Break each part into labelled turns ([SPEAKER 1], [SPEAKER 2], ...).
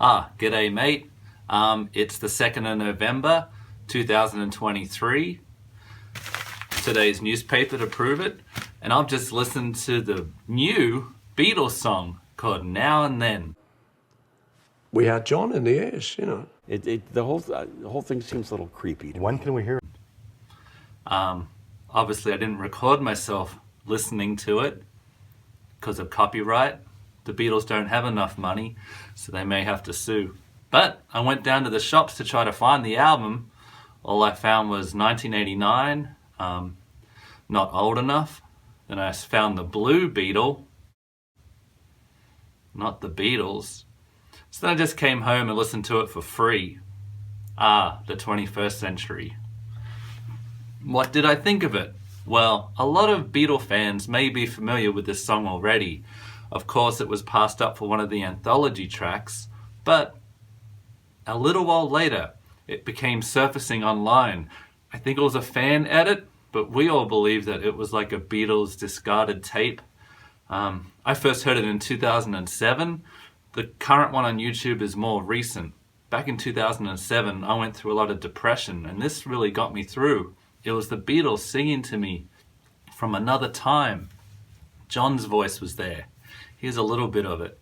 [SPEAKER 1] G'day mate. It's the 2nd of November 2023. Today's newspaper to prove it. And I've just listened to the new Beatles song called Now and Then.
[SPEAKER 2] We had John in the A's, you know.
[SPEAKER 3] The whole thing seems a little creepy.
[SPEAKER 4] When can we hear it?
[SPEAKER 1] Obviously I didn't record myself listening to it because of copyright. The Beatles don't have enough money, so they may have to sue. But I went down to the shops to try to find the album. All I found was 1989, not old enough. Then I found the Blue Beetle, not the Beatles. So then I just came home and listened to it for free. The 21st century. What did I think of it? Well, a lot of Beatle fans may be familiar with this song already. Of course, it was passed up for one of the anthology tracks, but a little while later, it became surfacing online. I think it was a fan edit, but we all believe that it was like a Beatles discarded tape. I first heard it in 2007. The current one on YouTube is more recent. Back in 2007, I went through a lot of depression, and this really got me through. It was the Beatles singing to me from another time. John's voice was there. Here's a little bit of it.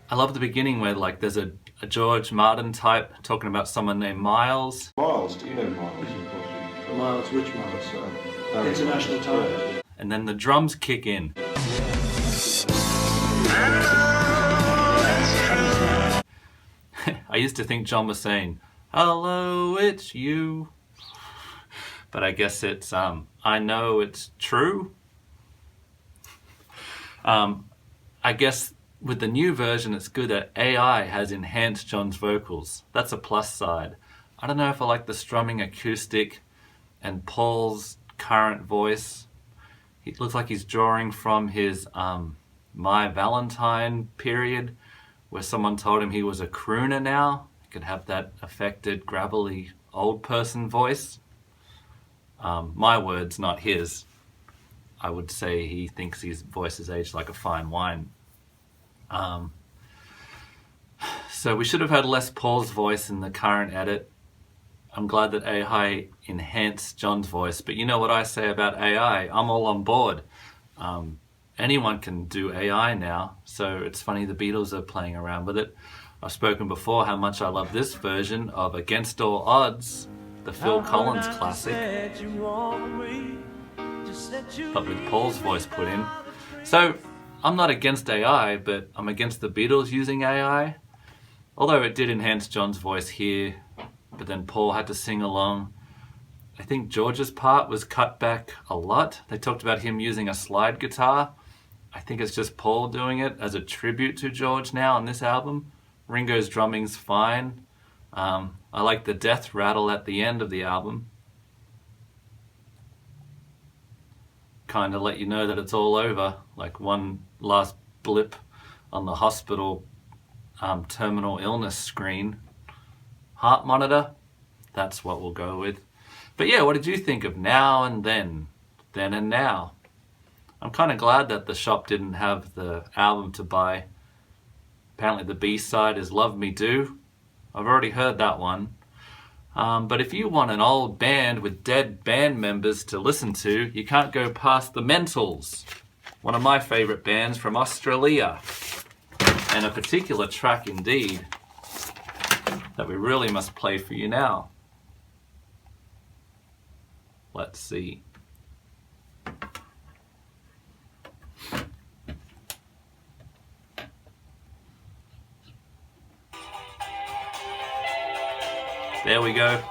[SPEAKER 1] I love the beginning where like there's a George Martin type talking about someone named Miles.
[SPEAKER 5] Miles, do you know Miles?
[SPEAKER 6] Miles, which Miles? International Times.
[SPEAKER 1] And then the drums kick in. I used to think John was saying, "Hello, it's you." But I guess it's, I know it's true. I guess with the new version, it's good that AI has enhanced John's vocals. That's a plus side. I don't know if I like the strumming acoustic and Paul's current voice. It looks like he's drawing from his My Valentine period, where someone told him he was a crooner now. He could have that affected, gravelly, old person voice. My words, not his. I would say he thinks his voice is aged like a fine wine. So we should have had less Paul's voice in the current edit. I'm glad that AI enhanced John's voice, but you know what I say about AI? I'm all on board. Anyone can do AI now, so it's funny the Beatles are playing around with it. I've spoken before how much I love this version of Against All Odds, the Phil Collins classic, but with Paul's voice put in. So I'm not against AI, but I'm against the Beatles using AI. Although it did enhance John's voice here, but then Paul had to sing along. I think George's part was cut back a lot. They talked about him using a slide guitar. I think it's just Paul doing it as a tribute to George now on this album. Ringo's drumming's fine. I like the death rattle at the end of the album. Kind of let you know that it's all over, like one last blip on the hospital terminal illness screen. Heart monitor, that's what we'll go with. But yeah, what did you think of Now and Then? Then and Now? I'm kind of glad that the shop didn't have the album to buy. Apparently the B-side is Love Me Do. I've already heard that one. But if you want an old band with dead band members to listen to, you can't go past the Mentals, one of my favorite bands from Australia. And a particular track indeed that we really must play for you now. Let's see. There we go.